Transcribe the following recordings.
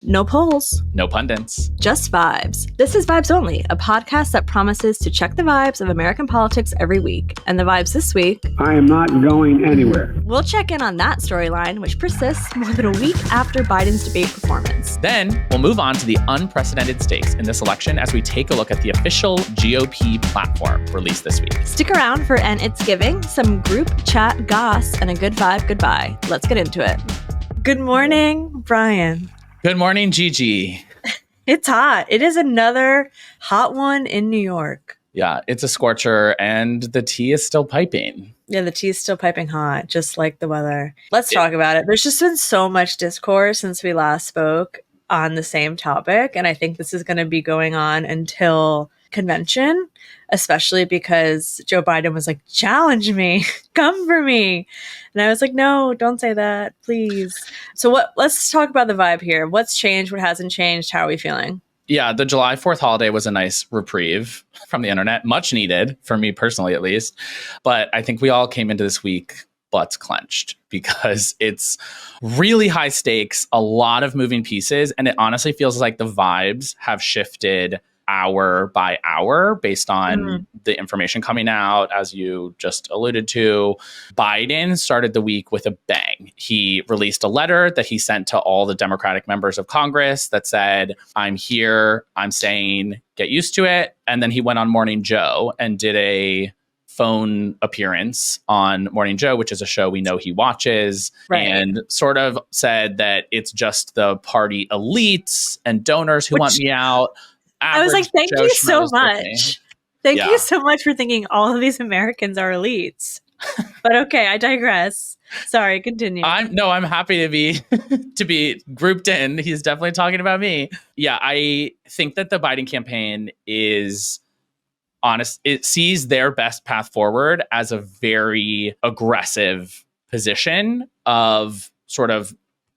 No polls. No pundits. Just vibes. This is Vibes Only, a podcast that promises to check the vibes of American politics every week. And the vibes this week... I am not going anywhere. We'll check in on that storyline, which persists more than a week after Biden's debate performance. Then we'll move on to the unprecedented stakes in this election as we take a look at the official GOP platform released this week. Stick around for And It's Giving, some group chat goss, and a good vibe goodbye. Let's get into it. Good morning, Brian. Good morning, Gigi. It's hot. It is another hot one in New York. Yeah, it's a scorcher and the tea is still piping. Yeah, the tea is still piping hot, just like the weather. Let's talk about it. There's just been so much discourse since we last spoke on the same topic. And I think this is going to be going on until convention, especially because Joe Biden was like, challenge me, come for me. And I was like, no, don't say that, please. So let's talk about the vibe here. What's changed? What hasn't changed? How are we feeling? Yeah, the July 4th holiday was a nice reprieve from the internet, much needed for me personally, at least. But I think we all came into this week butts clenched because it's really high stakes, a lot of moving pieces. And it honestly feels like the vibes have shifted hour by hour based on the information coming out, as you just alluded to. Biden started the week with a bang. He released a letter that he sent to all the Democratic members of Congress that said, I'm here, I'm saying, get used to it. And then he went on Morning Joe and did a phone appearance on Morning Joe, which is a show we know he watches, and sort of said that it's just the party elites and donors who want me out. I was like, thank you so much. Thank you so much for thinking all of these Americans are elites. But okay, I digress. Sorry, continue. I'm happy to be to be grouped in. He's definitely talking about me. Yeah, I think that the Biden campaign is honest. It sees their best path forward as a very aggressive position of sort of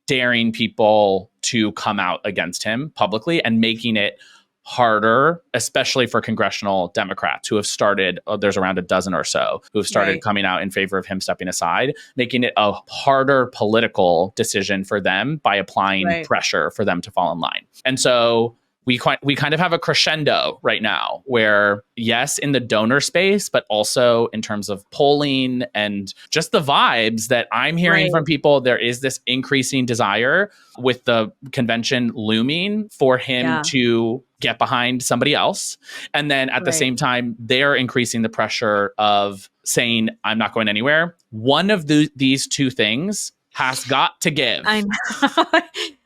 daring people to come out against him publicly and making it harder, especially for congressional Democrats who have started, there's around a dozen or so, who have started coming out in favor of him stepping aside, making it a harder political decision for them by applying pressure for them to fall in line. And so we kind of have a crescendo right now where, yes, in the donor space, but also in terms of polling and just the vibes that I'm hearing from people, there is this increasing desire with the convention looming for him to get behind somebody else. And then at the same time, they're increasing the pressure of saying, I'm not going anywhere. One of these two things has got to give. I know.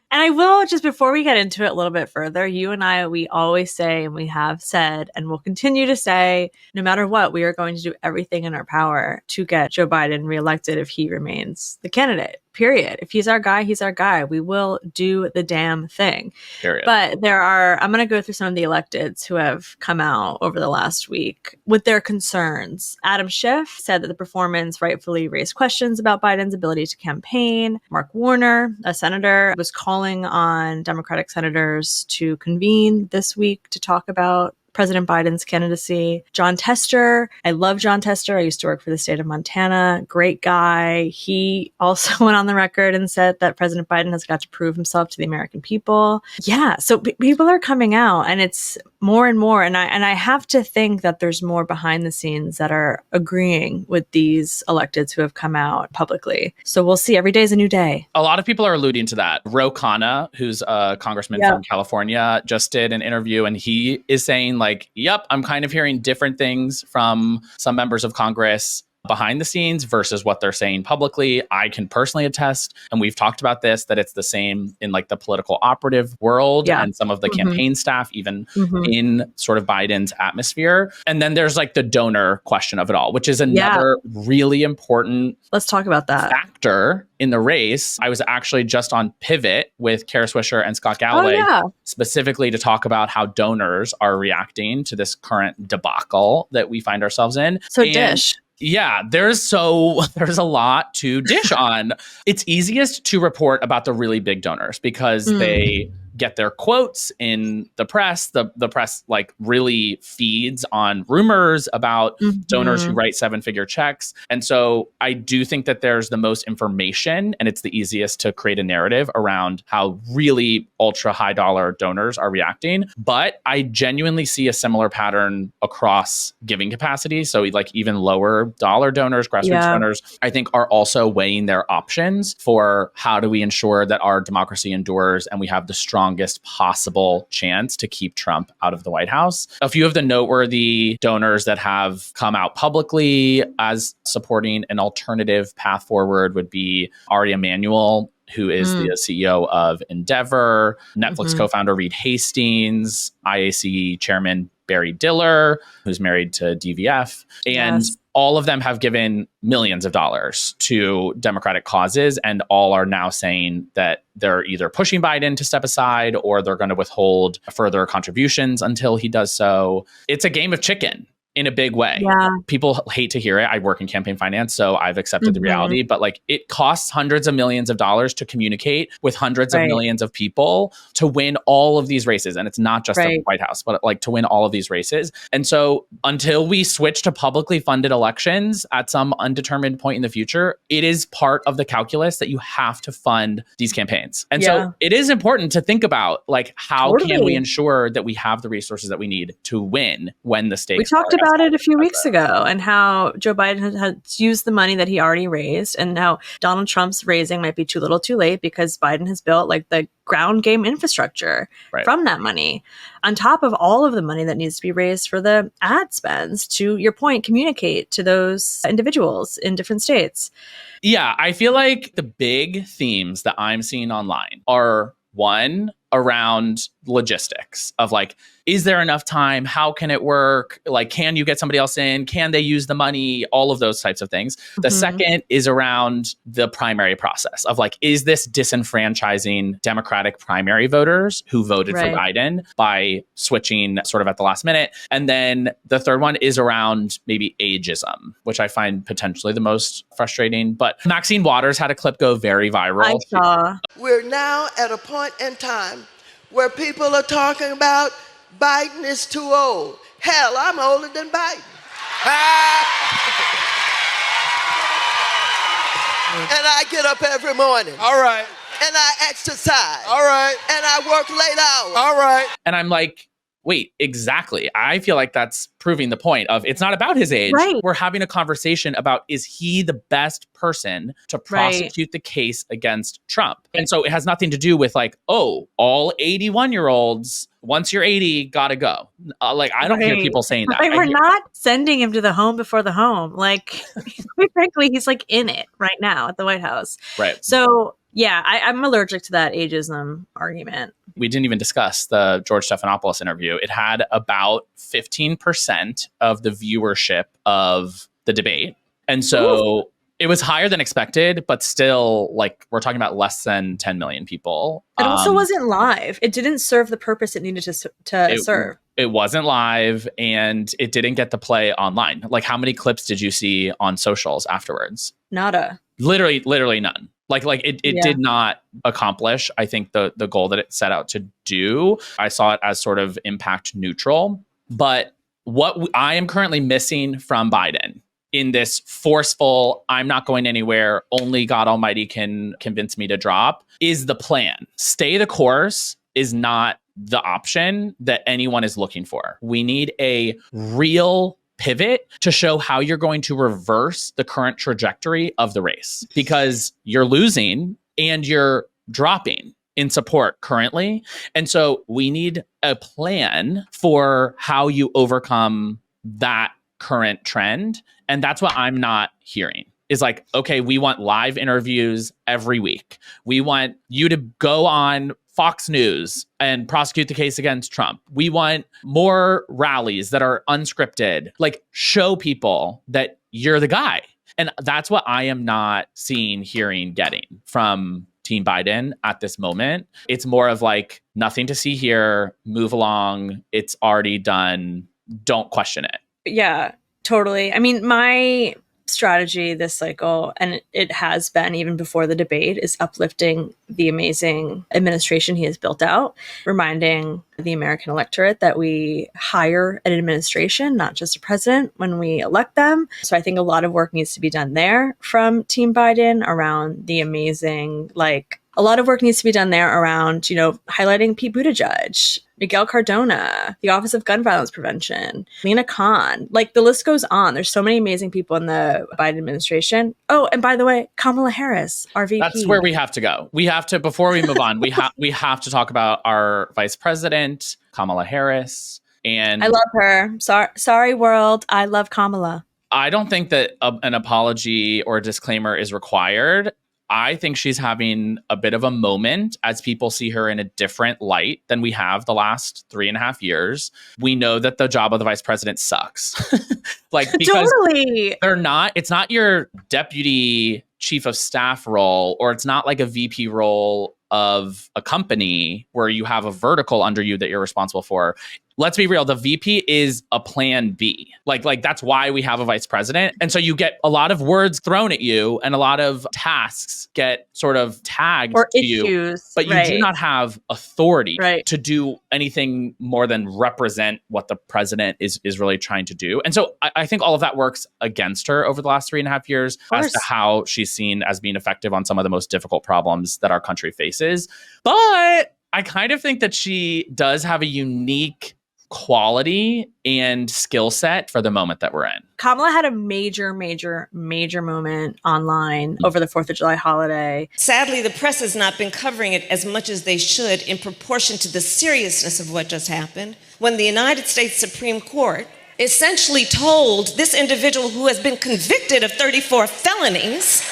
And I will, just before we get into it a little bit further, you and I, we always say, and we have said, and we'll continue to say, no matter what, we are going to do everything in our power to get Joe Biden reelected if he remains the candidate. Period. If he's our guy, he's our guy. We will do the damn thing. Period. But I'm going to go through some of the electeds who have come out over the last week with their concerns. Adam Schiff said that the performance rightfully raised questions about Biden's ability to campaign. Mark Warner, a senator, was calling on Democratic senators to convene this week to talk about President Biden's candidacy. John Tester. I love John Tester. I used to work for the state of Montana. Great guy. He also went on the record and said that President Biden has got to prove himself to the American people. Yeah. So people are coming out, and it's more and more. And I have to think that there's more behind the scenes that are agreeing with these electeds who have come out publicly. So we'll see. Every day is a new day. A lot of people are alluding to that. Ro Khanna, who's a congressman from California, just did an interview, and he is saying, like, yep, I'm kind of hearing different things from some members of Congress behind the scenes versus what they're saying publicly. I can personally attest, and we've talked about this, that it's the same in like the political operative world and some of the campaign staff, even in sort of Biden's atmosphere. And then there's like the donor question of it all, which is another really important Let's talk about that factor in the race. I was actually just on Pivot with Kara Swisher and Scott Galloway specifically to talk about how donors are reacting to this current debacle that we find ourselves in. So dish. Yeah, there's a lot to dish on. It's easiest to report about the really big donors because they get their quotes in the press. The press like really feeds on rumors about donors who write 7-figure checks. And so I do think that there's the most information and it's the easiest to create a narrative around how really ultra high dollar donors are reacting. But I genuinely see a similar pattern across giving capacity. So like even lower dollar donors, grassroots donors, I think are also weighing their options for how do we ensure that our democracy endures and we have the strongest possible chance to keep Trump out of the White House. A few of the noteworthy donors that have come out publicly as supporting an alternative path forward would be Ari Emanuel, who is the CEO of Endeavor, Netflix co-founder Reed Hastings, IAC chairman Barry Diller, who's married to DVF. And all of them have given millions of dollars to Democratic causes, and all are now saying that they're either pushing Biden to step aside or they're going to withhold further contributions until he does so. It's a game of chicken in a big way. Yeah. People hate to hear it. I work in campaign finance, so I've accepted the reality, but like it costs hundreds of millions of dollars to communicate with hundreds of millions of people to win all of these races. And it's not just the White House, but like to win all of these races. And so until we switch to publicly funded elections at some undetermined point in the future, it is part of the calculus that you have to fund these campaigns. And so it is important to think about like, how can we ensure that we have the resources that we need to win when the stakes We talked about it a few weeks ago, and how Joe Biden has used the money that he already raised, and how Donald Trump's raising might be too little too late because Biden has built like the ground game infrastructure from that money, on top of all of the money that needs to be raised for the ad spends, to your point, communicate to those individuals in different states. Yeah, I feel like the big themes that I'm seeing online are, one, around logistics of like, is there enough time? How can it work? Like, can you get somebody else in? Can they use the money? All of those types of things. The second is around the primary process of like, is this disenfranchising Democratic primary voters who voted for Biden by switching sort of at the last minute? And then the third one is around maybe ageism, which I find potentially the most frustrating. But Maxine Waters had a clip go very viral. I saw. We're now at a point in time where people are talking about Biden is too old. Hell, I'm older than Biden. And I get up every morning. All right. And I exercise. All right. And I work late hours. All right. And I'm like, wait, exactly. I feel like that's proving the point of it's not about his age. Right. We're having a conversation about, is he the best person to prosecute the case against Trump? And so it has nothing to do with like, oh, all 81-year-olds, once you're 80, gotta go. Like, I don't hear people saying that. Like, we're not sending him to the home before the home. Like, quite frankly, he's like in it right now at the White House. Right. So yeah, I'm allergic to that ageism argument. We didn't even discuss the George Stephanopoulos interview. It had about 15% of the viewership of the debate. And so it was higher than expected, but still, like, we're talking about less than 10 million people. It also wasn't live. It didn't serve the purpose it needed to serve. It wasn't live, and it didn't get the play online. Like, how many clips did you see on socials afterwards? Nada. Literally none. Like it did not accomplish, I think, the goal that it set out to do. I saw it as sort of impact neutral. But what I am currently missing from Biden in this forceful, I'm not going anywhere, only God Almighty can convince me to drop, is the plan. Stay the course is not the option that anyone is looking for. We need a real pivot to show how you're going to reverse the current trajectory of the race, because you're losing and you're dropping in support currently. And so we need a plan for how you overcome that current trend. And that's what I'm not hearing. Is like, okay, we want live interviews every week. We want you to go on Fox News and prosecute the case against Trump. We want more rallies that are unscripted. Like, show people that you're the guy. And that's what I am not seeing, hearing, getting from Team Biden at this moment. It's more of like, nothing to see here, move along. It's already done. Don't question it. Yeah, totally. I mean, my strategy this cycle, and it has been even before the debate, is uplifting the amazing administration he has built out, reminding the American electorate that we hire an administration, not just a president, when we elect them. So I think a lot of work needs to be done there from Team Biden around the amazing, a lot of work needs to be done there around, highlighting Pete Buttigieg, Miguel Cardona, the Office of Gun Violence Prevention, Lena Khan. The list goes on. There's so many amazing people in the Biden administration. Oh, and by the way, Kamala Harris, our VP. That's where we have to go. We have to, before we move on, we have to talk about our vice president, Kamala Harris. And I love her. Sorry, world. I love Kamala. I don't think that an apology or a disclaimer is required. I think she's having a bit of a moment as people see her in a different light than we have the last 3.5 years. We know that the job of the vice president sucks. Because totally. it's not your deputy chief of staff role, or it's not like a VP role of a company where you have a vertical under you that you're responsible for. Let's be real. The VP is a plan B. That's why we have a vice president. And so you get a lot of words thrown at you and a lot of tasks get sort of tagged or to issues, you, but you do not have authority right. to do anything more than represent what the president is really trying to do. And so I think all of that works against her over the last 3.5 years as to how she's seen as being effective on some of the most difficult problems that our country faces. But I kind of think that she does have a unique quality and skill set for the moment that we're in. Kamala had a major moment online over the 4th of July holiday. Sadly, the press has not been covering it as much as they should in proportion to the seriousness of what just happened, when the United States Supreme Court essentially told this individual who has been convicted of 34 felonies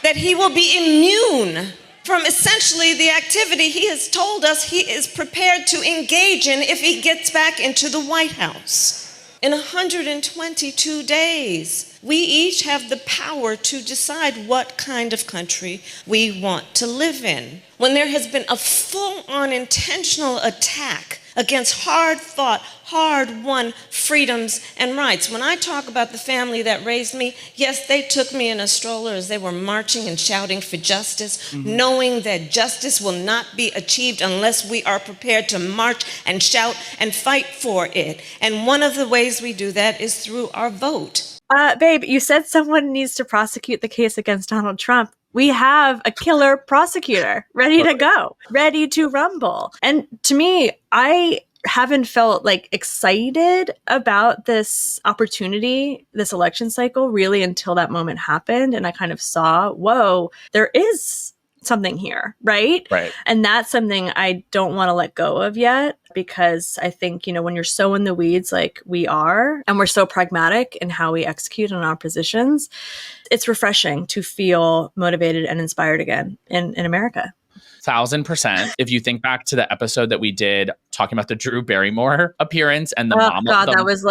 that he will be immune from essentially the activity he has told us he is prepared to engage in if he gets back into the White House. In 122 days, we each have the power to decide what kind of country we want to live in. When there has been a full-on intentional attack against hard-fought, hard-won freedoms and rights. When I talk about the family that raised me, yes, they took me in a stroller as they were marching and shouting for justice, knowing that justice will not be achieved unless we are prepared to march and shout and fight for it. And one of the ways we do that is through our vote. Babe, you said someone needs to prosecute the case against Donald Trump. We have a killer prosecutor ready to go, ready to rumble. And to me, I haven't felt excited about this opportunity, this election cycle, really until that moment happened. And I kind of saw, whoa, there is something here, right? Right. And that's something I don't want to let go of yet, because I think, when you're so in the weeds like we are, and we're so pragmatic in how we execute on our positions, it's refreshing to feel motivated and inspired again in America. 1,000%. If you think back to the episode that we did talking about the Drew Barrymore appearance and the mom. God, that was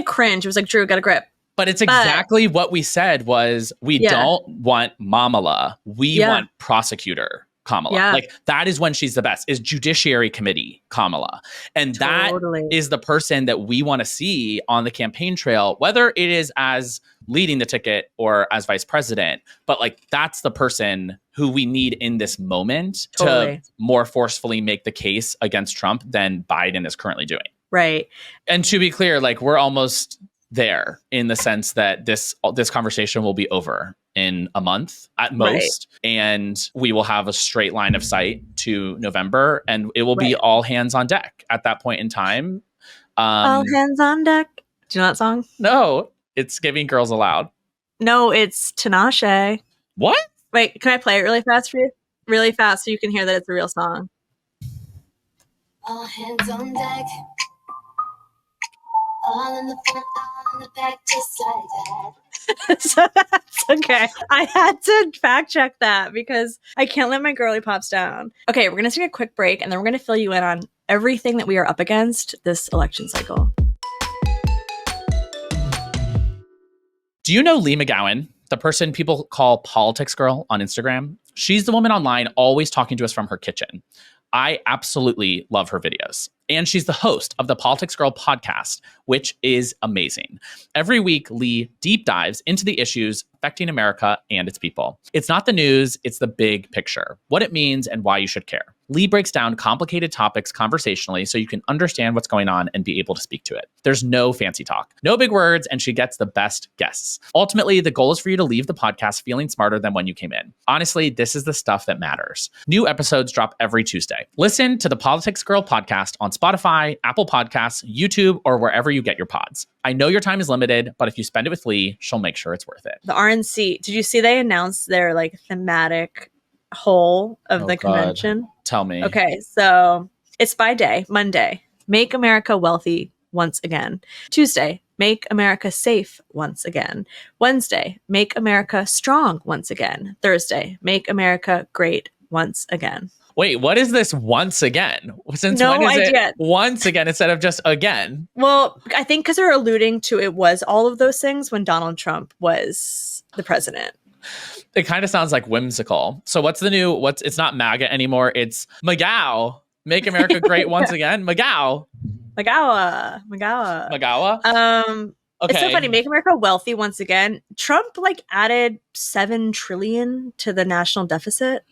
cringe. It was like, Drew, got a grip. But it's exactly what we said was we don't want Mamala. We want prosecutor Kamala. Yeah. That is when she's the best, is Judiciary Committee Kamala. And that is the person that we want to see on the campaign trail, whether it is as leading the ticket or as vice president. But that's the person who we need in this moment to more forcefully make the case against Trump than Biden is currently doing. Right. And to be clear, we're almost there in the sense that this conversation will be over in a month at most, and we will have a straight line of sight to November, and it will be all hands on deck at that point in time. All hands on deck. Do you know that song? No, it's Giving Girls Aloud. No, it's Tinashe. What? Wait, can I play it really fast for you? Really fast so you can hear that it's a real song. All hands on deck. All in the front, all in the back, just like that. So that's okay. I had to fact check that because I can't let my girly pops down. Okay, we're going to take a quick break and then we're going to fill you in on everything that we are up against this election cycle. Do you know Lee McGowan, the person people call Politics Girl on Instagram? She's the woman online always talking to us from her kitchen. I absolutely love her videos. And she's the host of the Politics Girl podcast, which is amazing. Every week, Lee deep dives into the issues affecting America and its people. It's not the news, it's the big picture, what it means and why you should care. Lee breaks down complicated topics conversationally so you can understand what's going on and be able to speak to it. There's no fancy talk, no big words, and she gets the best guests. Ultimately, the goal is for you to leave the podcast feeling smarter than when you came in. Honestly, this is the stuff that matters. New episodes drop every Tuesday. Listen to the Politics Girl podcast on Spotify, Apple Podcasts, YouTube, or wherever you get your pods. I know your time is limited, but if you spend it with Lee, she'll make sure it's worth it. The RNC, did you see they announced their like thematic whole of the convention? Tell me. Okay, so it's by day. Monday, make America wealthy once again. Tuesday, make America safe once again. Wednesday, make America strong once again. Thursday, make America great once again. Wait, what is this once again? Since No when is idea. it once again instead of just again? Well, I think because they're alluding to it was all of those things when Donald Trump was the president. It kind of sounds like whimsical. So what's the new, it's not MAGA anymore. It's MAGA. Make America great once again. MAGA. Magawa. MAGA. Okay. It's so funny. Make America wealthy once again. Trump like added $7 trillion to the national deficit.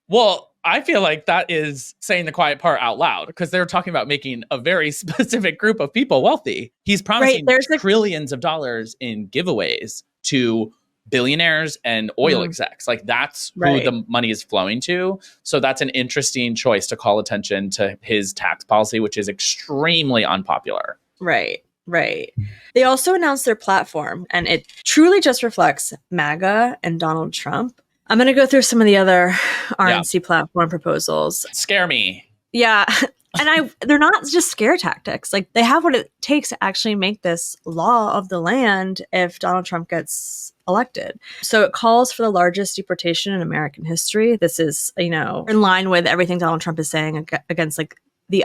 Well, I feel like that is saying the quiet part out loud because they're talking about making a very specific group of people wealthy. He's promising trillions of dollars in giveaways to billionaires and oil execs. Like that's who the money is flowing to. So that's an interesting choice to call attention to his tax policy, which is extremely unpopular. Right. They also announced their platform, and it truly just reflects MAGA and Donald Trump. I'm going to go through some of the other RNC platform proposals. Scare me. Yeah. And they're not just scare tactics. Like they have what it takes to actually make this law of the land if Donald Trump gets elected. So it calls for the largest deportation in American history. This is, in line with everything Donald Trump is saying against like the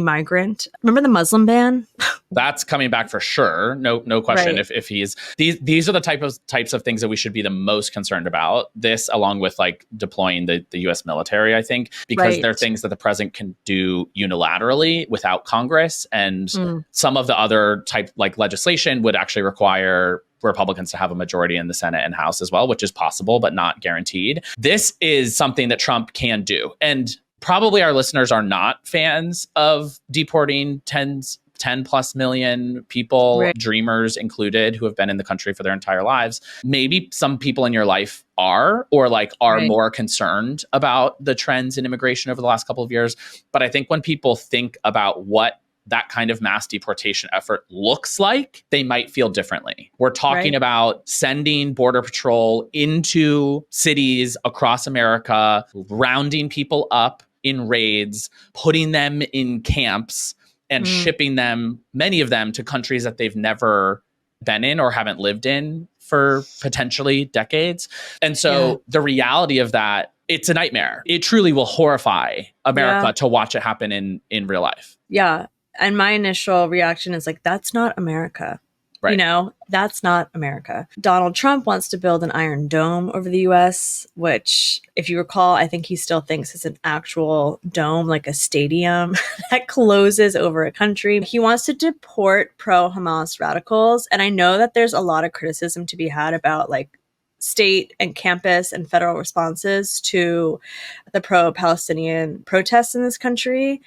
migrant. Remember the Muslim ban? That's coming back for sure. No question. Right. If he's these are the types of things that we should be the most concerned about. This, along with like deploying the US military, I think, because they're things that the president can do unilaterally without Congress. And some of the other type like legislation would actually require Republicans to have a majority in the Senate and House as well, which is possible, but not guaranteed. This is something that Trump can do. And probably our listeners are not fans of deporting 10 plus million people, dreamers included, who have been in the country for their entire lives. Maybe some people in your life are more concerned about the trends in immigration over the last couple of years. But I think when people think about what that kind of mass deportation effort looks like, they might feel differently. We're talking about sending Border Patrol into cities across America, rounding people up in raids, putting them in camps and shipping them, many of them, to countries that they've never been in or haven't lived in for potentially decades. And so the reality of that, it's a nightmare. It truly will horrify America to watch it happen in real life. Yeah. And my initial reaction is like, that's not America. Right. That's not America. Donald Trump wants to build an iron dome over the U.S., which, if you recall, I think he still thinks is an actual dome, like a stadium that closes over a country. He wants to deport pro-Hamas radicals. And I know that there's a lot of criticism to be had about like state and campus and federal responses to the pro-Palestinian protests in this country.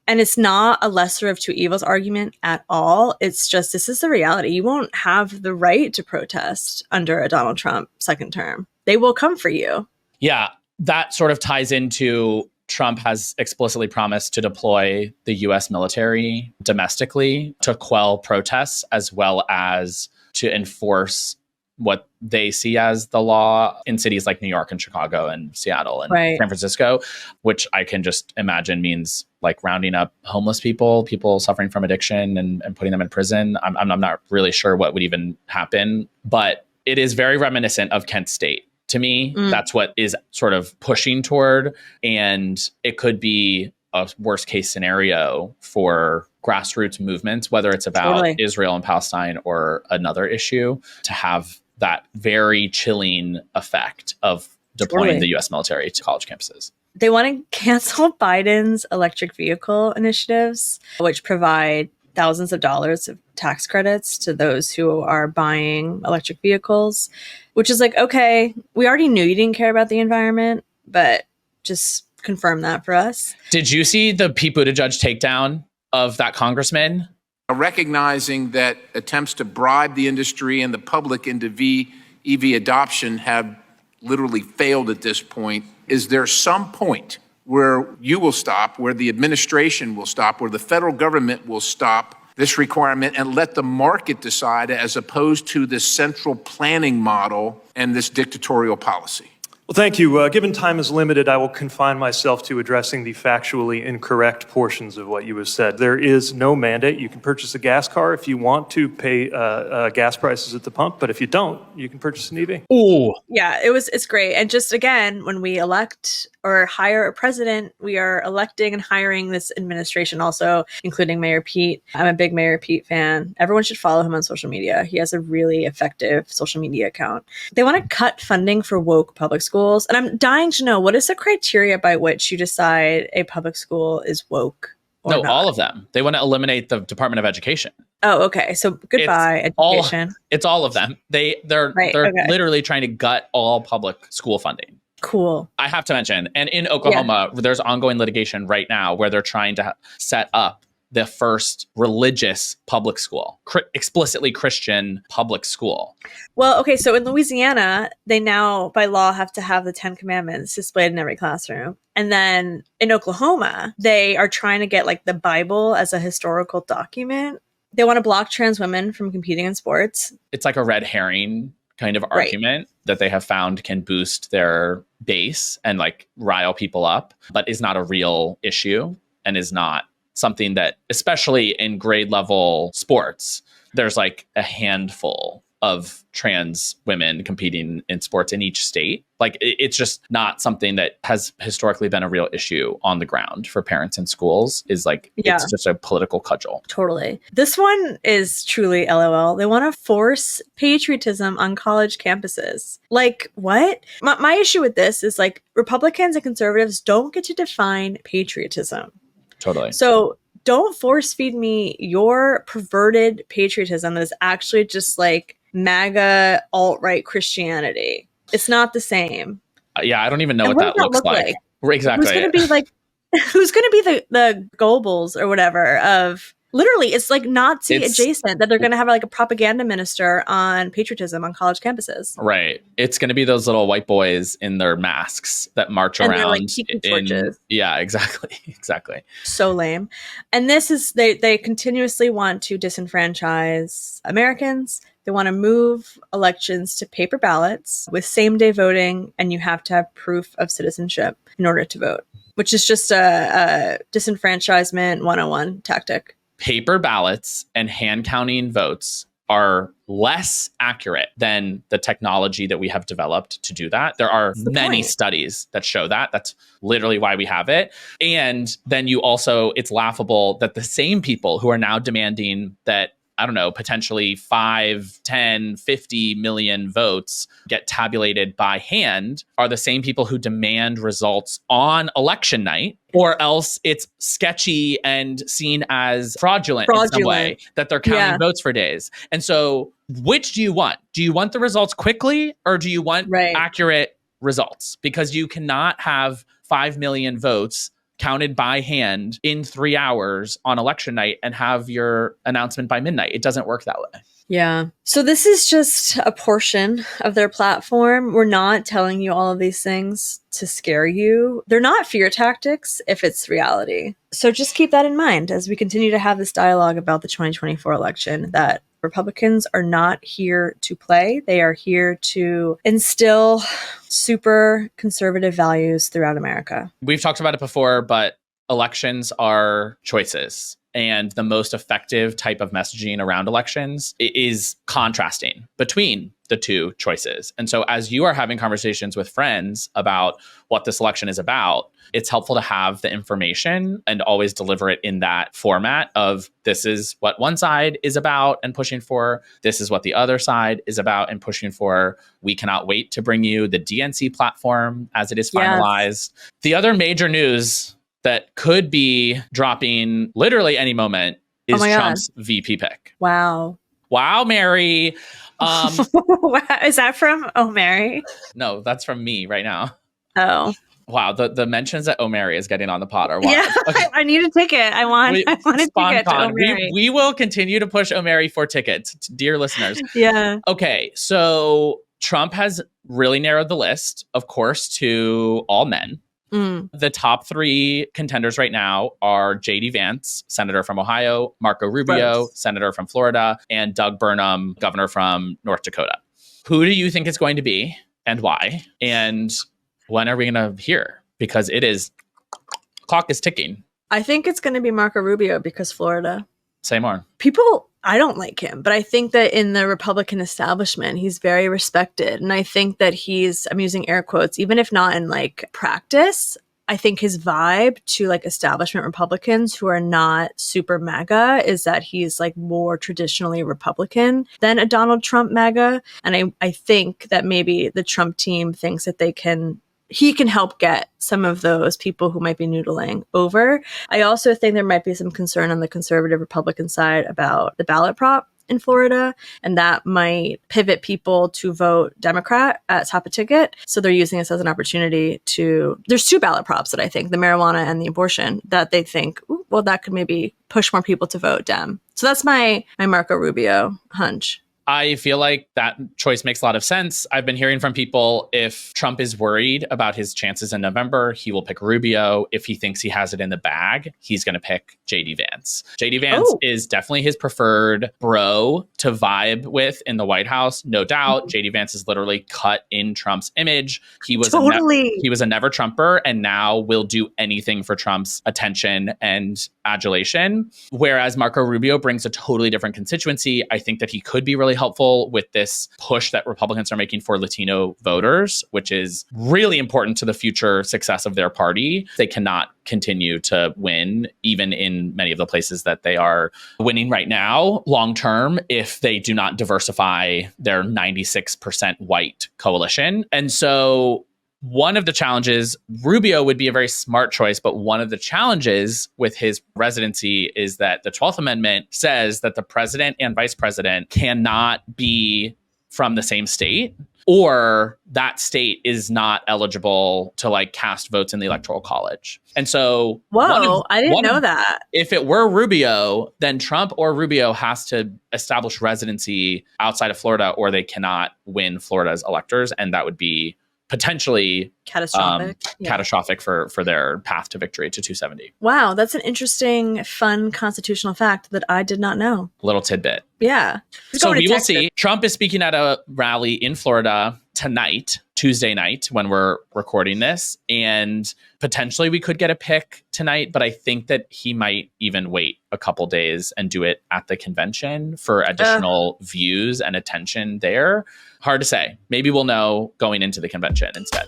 And it's not a lesser of two evils argument at all. It's just, this is the reality. You won't have the right to protest under a Donald Trump second term. They will come for you. Yeah, that sort of ties into Trump has explicitly promised to deploy the US military domestically to quell protests, as well as to enforce what they see as the law in cities like New York and Chicago and Seattle and San Francisco, which I can just imagine means like rounding up homeless people suffering from addiction and putting them in prison. I'm not really sure what would even happen, but it is very reminiscent of Kent State. To me, that's what is sort of pushing toward, and it could be a worst case scenario for grassroots movements, whether it's about Israel and Palestine or another issue, to have that very chilling effect of deploying the U.S. military to college campuses. They want to cancel Biden's electric vehicle initiatives, which provide thousands of dollars of tax credits to those who are buying electric vehicles, which is like, okay, we already knew you didn't care about the environment, but just confirm that for us. Did you see the Pete Buttigieg takedown of that congressman? Recognizing that attempts to bribe the industry and the public into EV adoption have literally failed at this point, is there some point where you will stop, where the administration will stop, where the federal government will stop this requirement and let the market decide as opposed to this central planning model and this dictatorial policy? Well, thank you. Given time is limited, I will confine myself to addressing the factually incorrect portions of what you have said. There is no mandate. You can purchase a gas car if you want to pay gas prices at the pump, but if you don't, you can purchase an EV. Ooh. Yeah, it's great. And just again, when we elect or hire a president, we are electing and hiring this administration also, including Mayor Pete. I'm a big Mayor Pete fan. Everyone should follow him on social media. He has a really effective social media account. They want to cut funding for woke public schools. And I'm dying to know, what is the criteria by which you decide a public school is woke? No, not? all of them. They want to eliminate the Department of Education. Oh, okay. So goodbye, education. It's all of them. They're literally trying to gut all public school funding. Cool. I have to mention, and in Oklahoma, there's ongoing litigation right now where they're trying to set up the first religious public school, explicitly Christian public school. Well, okay, so in Louisiana, they now, by law, have to have the 10 Commandments displayed in every classroom. And then in Oklahoma, they are trying to get like the Bible as a historical document. They want to block trans women from competing in sports. It's like a red herring kind of argument that they have found can boost their base and like rile people up, but is not a real issue and is not something that, especially in grade level sports, there's like a handful of trans women competing in sports in each state. Like it's just not something that has historically been a real issue on the ground for parents in schools. Is like, it's just a political cudgel. Totally. This one is truly LOL. They want to force patriotism on college campuses. Like, what? My issue with this is like Republicans and conservatives don't get to define patriotism. Totally. So don't force feed me your perverted patriotism that is actually just like MAGA alt-right Christianity. It's not the same. Yeah, I don't even know what that looks like. Exactly. Who's going to be like, who's going to be the Goebbels or whatever of, literally, it's like Nazi adjacent that they're going to have like a propaganda minister on patriotism on college campuses. Right. It's going to be those little white boys in their masks that march and around. They're, like, tiki torches. Yeah, exactly. Exactly. So lame. And this is, they continuously want to disenfranchise Americans. They want to move elections to paper ballots with same-day voting, and you have to have proof of citizenship in order to vote, which is just a disenfranchisement 101 tactic. Paper ballots and hand counting votes are less accurate than the technology that we have developed to do that. There are many studies that show that. That's literally why we have it. And then you also, it's laughable that the same people who are now demanding that, I don't know, potentially 5, 10, 50 million votes get tabulated by hand are the same people who demand results on election night, or else it's sketchy and seen as fraudulent in some way that they're counting votes for days. And so which do you want? Do you want the results quickly, or do you want accurate results? Because you cannot have 5 million votes counted by hand in 3 hours on election night and have your announcement by midnight. It doesn't work that way. Yeah. So this is just a portion of their platform. We're not telling you all of these things to scare you. They're not fear tactics if it's reality. So just keep that in mind as we continue to have this dialogue about the 2024 election, that Republicans are not here to play. They are here to instill super conservative values throughout America. We've talked about it before, but elections are choices. And the most effective type of messaging around elections is contrasting between the two choices. And so as you are having conversations with friends about what this election is about, it's helpful to have the information and always deliver it in that format of this is what one side is about and pushing for. This is what the other side is about and pushing for. We cannot wait to bring you the DNC platform as it is finalized. Yes. The other major news that could be dropping literally any moment is Trump's VP pick. Wow. Wow, Mary. Is that from Oh Mary? No, that's from me right now. Oh. Wow, the mentions that Oh Mary is getting on the pod are wild. Yeah, okay. I need a ticket. I want a ticket to Oh Mary. We will continue to push Oh Mary for tickets, dear listeners. Yeah. Okay, so Trump has really narrowed the list, of course, to all men. The top 3 contenders right now are J.D. Vance, senator from Ohio, Marco Rubio, senator from Florida, and Doug Burnham, governor from North Dakota. Who do you think it's going to be and why? And when are we going to hear? Because clock is ticking. I think it's going to be Marco Rubio because Florida. Say more. People, I don't like him, but I think that in the Republican establishment, he's very respected. And I think that I'm using air quotes, even if not in like practice, I think his vibe to like establishment Republicans who are not super MAGA is that he's like more traditionally Republican than a Donald Trump MAGA. And I think that maybe the Trump team thinks that he can help get some of those people who might be noodling over. I also think there might be some concern on the conservative Republican side about the ballot prop in Florida, and that might pivot people to vote Democrat at top of ticket. So they're using this as an opportunity there's 2 ballot props that I think, the marijuana and the abortion, that they think, well, that could maybe push more people to vote Dem. So that's my Marco Rubio hunch. I feel like that choice makes a lot of sense. I've been hearing from people, if Trump is worried about his chances in November, he will pick Rubio. If he thinks he has it in the bag, he's going to pick J.D. Vance. J.D. Vance is definitely his preferred bro to vibe with in the White House, no doubt. Mm-hmm. J.D. Vance is literally cut in Trump's image. He was he was a never Trumper and now will do anything for Trump's attention and adulation. Whereas Marco Rubio brings a totally different constituency. I think that he could be really helpful with this push that Republicans are making for Latino voters, which is really important to the future success of their party. They cannot continue to win, even in many of the places that they are winning right now, long term, if they do not diversify their 96% white coalition. And so one of the challenges, Rubio would be a very smart choice, but one of the challenges with his residency is that the 12th Amendment says that the president and vice president cannot be from the same state, or that state is not eligible to like cast votes in the Electoral College. And so I didn't know that. If it were Rubio, then Trump or Rubio has to establish residency outside of Florida, or they cannot win Florida's electors, and that would be potentially catastrophic for their path to victory to 270. Wow, that's an interesting, fun constitutional fact that I did not know. Little tidbit. Yeah. So we will see. Trump is speaking at a rally in Florida tonight, Tuesday night, when we're recording this. And potentially we could get a pick tonight, but I think that he might even wait a couple days and do it at the convention for additional views and attention there. Hard to say. Maybe we'll know going into the convention instead.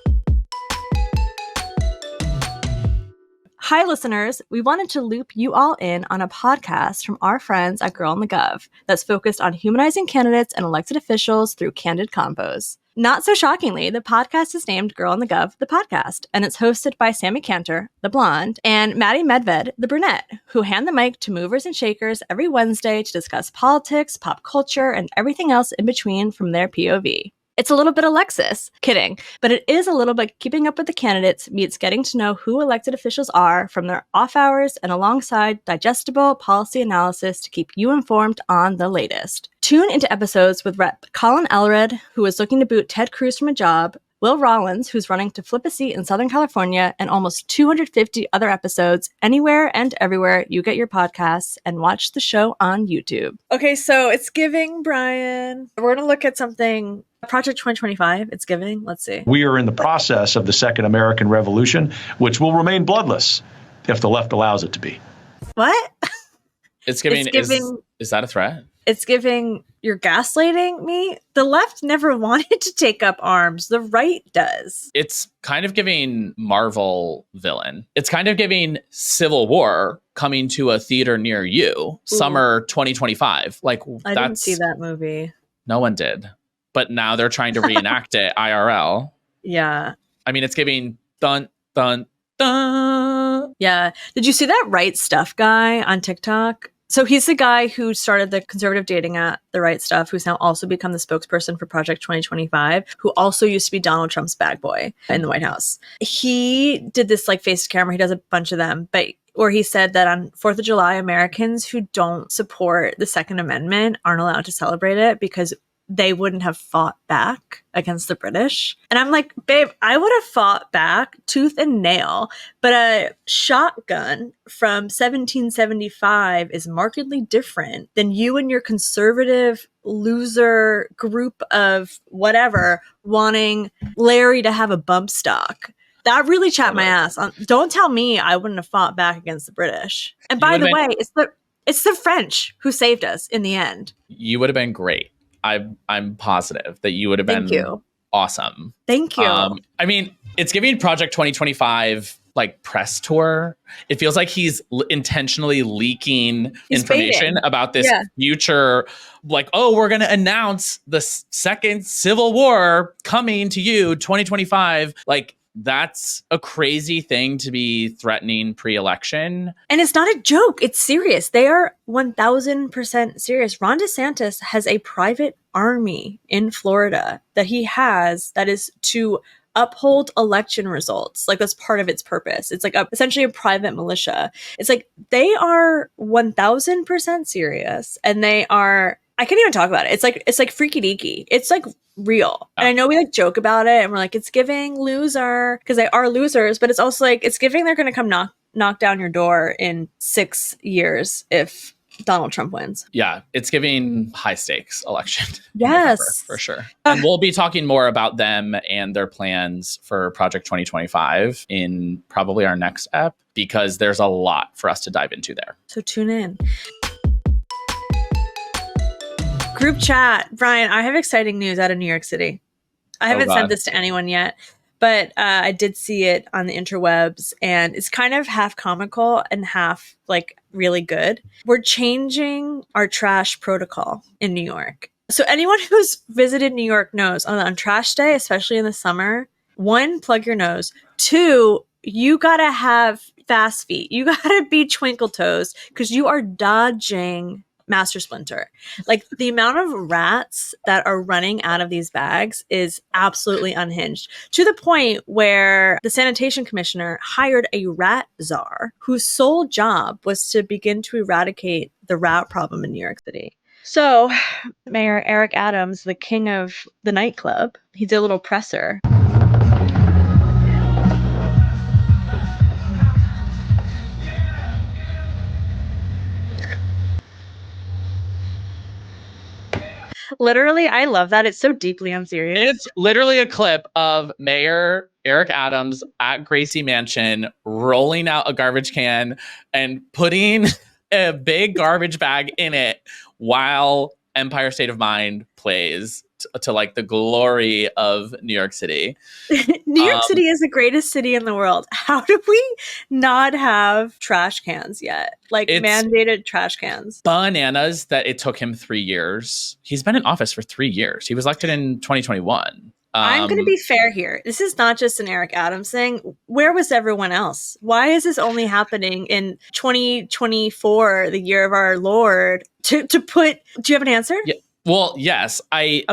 Hi, listeners. We wanted to loop you all in on a podcast from our friends at Girl in the Gov that's focused on humanizing candidates and elected officials through candid convos. Not so shockingly, the podcast is named Girl in the Gov, the podcast, and it's hosted by Sammy Cantor, the blonde, and Maddie Medved, the brunette, who hand the mic to movers and shakers every Wednesday to discuss politics, pop culture, and everything else in between from their POV. It's a little bit Alexis. Kidding. But it is a little bit keeping up with the candidates meets getting to know who elected officials are from their off hours and alongside digestible policy analysis to keep you informed on the latest. Tune into episodes with Rep. Colin Elred, who is looking to boot Ted Cruz from a job, Will Rollins, who's running to flip a seat in Southern California, and almost 250 other episodes anywhere and everywhere you get your podcasts, and watch the show on YouTube. Okay, so it's giving, Brian. We're going to look at something. Project 2025, it's giving. Let's see. We are in the process of the Second American Revolution, which will remain bloodless. if the left allows it to be. What? It's giving, It's giving- is that a threat? It's giving you're gaslighting me. The left never wanted to take up arms. The right does. It's kind of giving Marvel villain. It's kind of giving Civil War coming to a theater near you, summer 2025. Like, I didn't see that movie. No one did. But now they're trying to reenact it IRL. Yeah. I mean, it's giving dun, dun, dun. Yeah. Did you see that Right Stuff guy on TikTok? So he's the guy who started the conservative dating app, The Right Stuff, who's now also become the spokesperson for Project 2025, who also used to be Donald Trump's bag boy in the White House. He did this like face to camera. He does a bunch of them, but where he said that on 4th of July, Americans who don't support the Second Amendment aren't allowed to celebrate it because they wouldn't have fought back against the British. And I'm like, babe, I would have fought back tooth and nail, but a shotgun from 1775 is markedly different than you and your conservative loser group of whatever wanting Larry to have a bump stock. That really chapped my ass. Don't tell me I wouldn't have fought back against the British. And by the way, it's the French who saved us in the end. You would have been great. I'm positive that you would have been awesome. Thank you. I mean, it's giving Project 2025 like press tour. It feels like he's intentionally leaking information about this future. Like, oh, we're going to announce the second Civil War coming to you 2025. Like, that's a crazy thing to be threatening pre-election. And it's not a joke. It's serious. They are 1000% serious. Ron DeSantis has a private army in Florida that he has that is to uphold election results. Like that's part of its purpose. It's like essentially a private militia. It's like they are 1000% serious and they are, I can't even talk about it. It's like freaky deaky. It's like real. And I know we like joke about it and we're like, it's giving loser because they are losers, but it's also like, it's giving they're going to come knock down your door in 6 years if Donald Trump wins. Yeah, it's giving high stakes election. Yes. November, for sure. And we'll be talking more about them and their plans for Project 2025 in probably our next ep because there's a lot for us to dive into there. So tune in. Group chat. Brian, I have exciting news out of New York City. I haven't sent this to anyone yet, but I did see it on the interwebs and it's kind of half comical and half like really good. We're changing our trash protocol in New York. So anyone who's visited New York knows on trash day, especially in the summer, 1, plug your nose. 2, you gotta have fast feet. You gotta be twinkle toes because you are dodging Master Splinter. Like the amount of rats that are running out of these bags is absolutely unhinged to the point where the sanitation commissioner hired a rat czar whose sole job was to begin to eradicate the rat problem in New York City. So Mayor Eric Adams, the king of the nightclub, he did a little presser. Literally, I love that. It's so deeply unserious. It's literally a clip of Mayor Eric Adams at Gracie Mansion rolling out a garbage can and putting a big garbage bag in it while Empire State of Mind plays to like the glory of New York City. New York City is the greatest city in the world. How do we not have trash cans yet? Like mandated trash cans. Bananas that it took him 3 years. He's been in office for 3 years. He was elected in 2021. I'm going to be fair here. This is not just an Eric Adams thing. Where was everyone else? Why is this only happening in 2024, the year of our Lord? To put, do you have an answer? Yeah. Well, yes. Okay.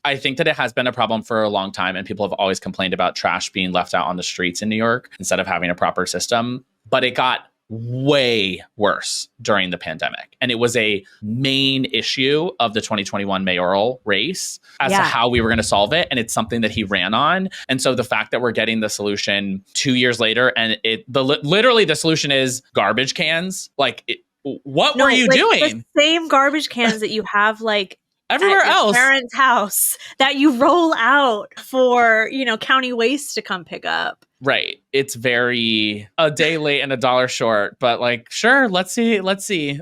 I think that it has been a problem for a long time and people have always complained about trash being left out on the streets in New York instead of having a proper system. But it got way worse during the pandemic. And it was a main issue of the 2021 mayoral race as to how we were going to solve it. And it's something that he ran on. And so the fact that we're getting the solution 2 years later and literally the solution is garbage cans. Like, what were you doing? The same garbage cans that you have like everywhere else, parents' house that you roll out for, county waste to come pick up. Right. It's very a day late and a dollar short, but like, sure, let's see.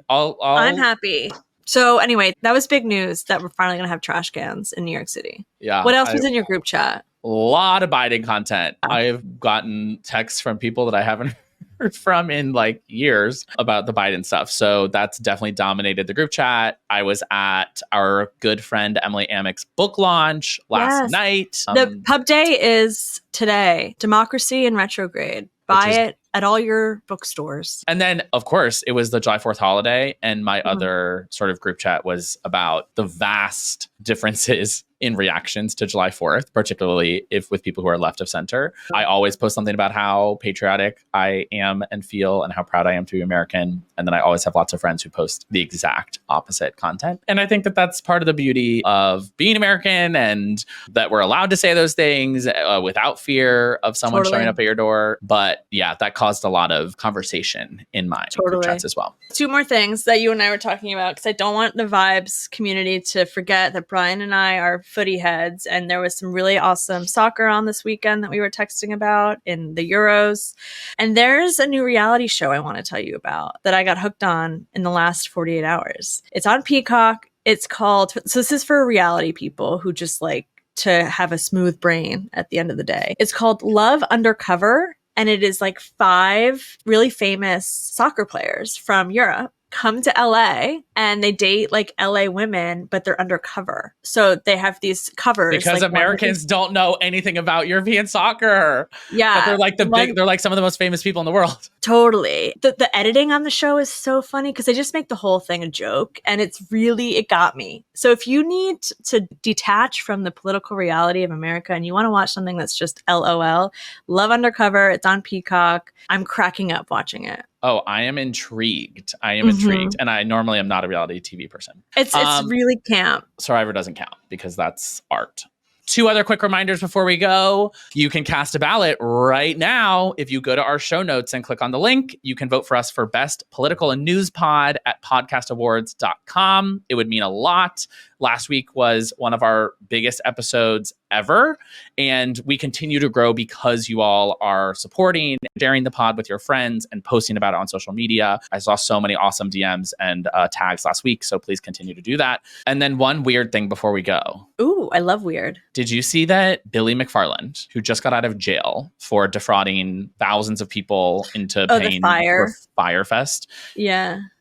I'm happy. So anyway, that was big news that we're finally going to have trash cans in New York City. Yeah. What else was in your group chat? A lot of Biden content. I've gotten texts from people that I haven't heard from in like years about the Biden stuff. So that's definitely dominated the group chat. I was at our good friend Emily Amick's book launch last night. The pub day is today. Democracy in Retrograde. Buy it at all your bookstores. And then, of course, it was the July 4th holiday. And my other sort of group chat was about the vast differences in reactions to July 4th, particularly if with people who are left of center. I always post something about how patriotic I am and feel and how proud I am to be American. And then I always have lots of friends who post the exact opposite content. And I think that that's part of the beauty of being American and that we're allowed to say those things without fear of someone showing up at your door. But yeah, that caused a lot of conversation in my group chats as well. Two more things that you and I were talking about, because I don't want the Vibes community to forget that Brian and I are footy heads, and there was some really awesome soccer on this weekend that we were texting about in the Euros. And there's a new reality show I want to tell you about that I got hooked on in the last 48 hours. It's on Peacock. It's called, so this is for reality people who just like to have a smooth brain at the end of the day. It's called Love Undercover. And it is like 5 really famous soccer players from Europe come to LA and they date like LA women, but they're undercover. So they have these covers. Because like Americans don't know anything about European soccer. Yeah. But they're like they're like some of the most famous people in the world. Totally. The editing on the show is so funny because they just make the whole thing a joke. And it got me. So if you need to detach from the political reality of America and you want to watch something that's just LOL, Love Undercover, it's on Peacock. I'm cracking up watching it. Oh, I am intrigued. Intrigued. And I normally am not a reality TV person. It's really camp. Survivor doesn't count because that's art. 2 other quick reminders before we go. You can cast a ballot right now. If you go to our show notes and click on the link, you can vote for us for Best Political and News Pod at podcastawards.com. It would mean a lot. Last week was one of our biggest episodes ever. And we continue to grow because you all are supporting, sharing the pod with your friends, and posting about it on social media. I saw so many awesome DMs and tags last week. So please continue to do that. And then one weird thing before we go. Ooh, I love weird. Did you see that Billy McFarland, who just got out of jail for defrauding thousands of people into paying for Fyre Fest,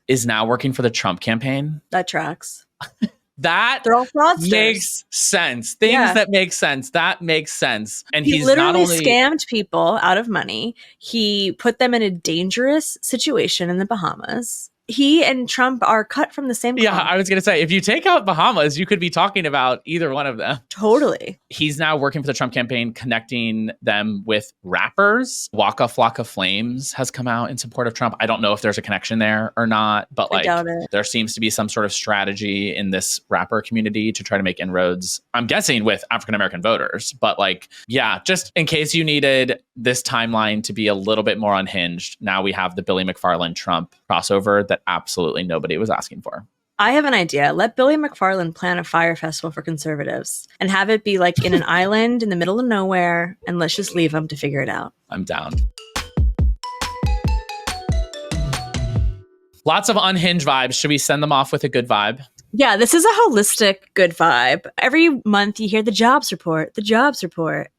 is now working for the Trump campaign? That tracks. That they're all fraudsters. Makes sense. Things that make sense. That makes sense. And he's literally not only scammed people out of money. He put them in a dangerous situation in the Bahamas. He and Trump are cut from the same cloth. Yeah, I was going to say, if you take out Bahamas, you could be talking about either one of them. Totally. He's now working for the Trump campaign, connecting them with rappers. Waka Flocka Flames has come out in support of Trump. I don't know if there's a connection there or not, but like there seems to be some sort of strategy in this rapper community to try to make inroads, I'm guessing with African-American voters. But like, yeah, just in case you needed this timeline to be a little bit more unhinged, now we have the Billy McFarland Trump crossover that absolutely nobody was asking for. I have an idea. Let Billy McFarland plan a fire festival for conservatives and have it be like in an island in the middle of nowhere, and let's just leave them to figure it out. I'm down. Lots of unhinged vibes. Should we send them off with a good vibe? Yeah, this is a holistic good vibe. Every month you hear the jobs report.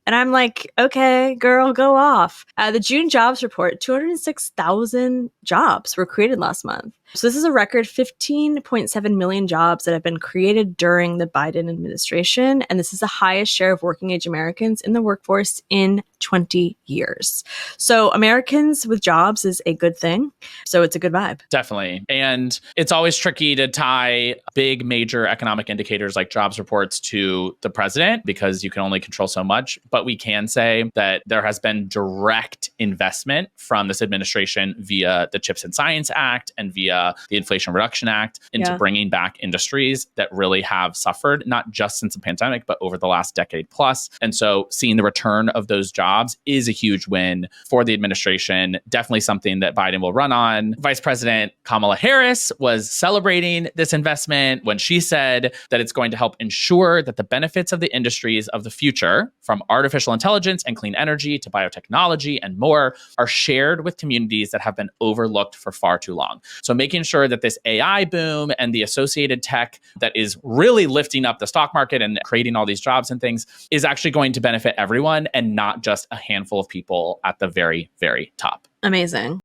And I'm like, okay, girl, go off. The June jobs report, 206,000 jobs were created last month. So this is a record 15.7 million jobs that have been created during the Biden administration. And this is the highest share of working age Americans in the workforce in 20 years. So Americans with jobs is a good thing. So it's a good vibe. Definitely. And it's always tricky to tie big major economic indicators like jobs reports to the president because you can only control so much. But we can say that there has been direct investment from this administration via the Chips and Science Act and via the Inflation Reduction Act into bringing back industries that really have suffered, not just since the pandemic, but over the last decade plus. And so seeing the return of those jobs is a huge win for the administration. Definitely something that Biden will run on. Vice President Kamala Harris was celebrating this investment president when she said that it's going to help ensure that the benefits of the industries of the future, from artificial intelligence and clean energy to biotechnology and more, are shared with communities that have been overlooked for far too long. So making sure that this AI boom and the associated tech that is really lifting up the stock market and creating all these jobs and things is actually going to benefit everyone and not just a handful of people at the very, very top. Amazing.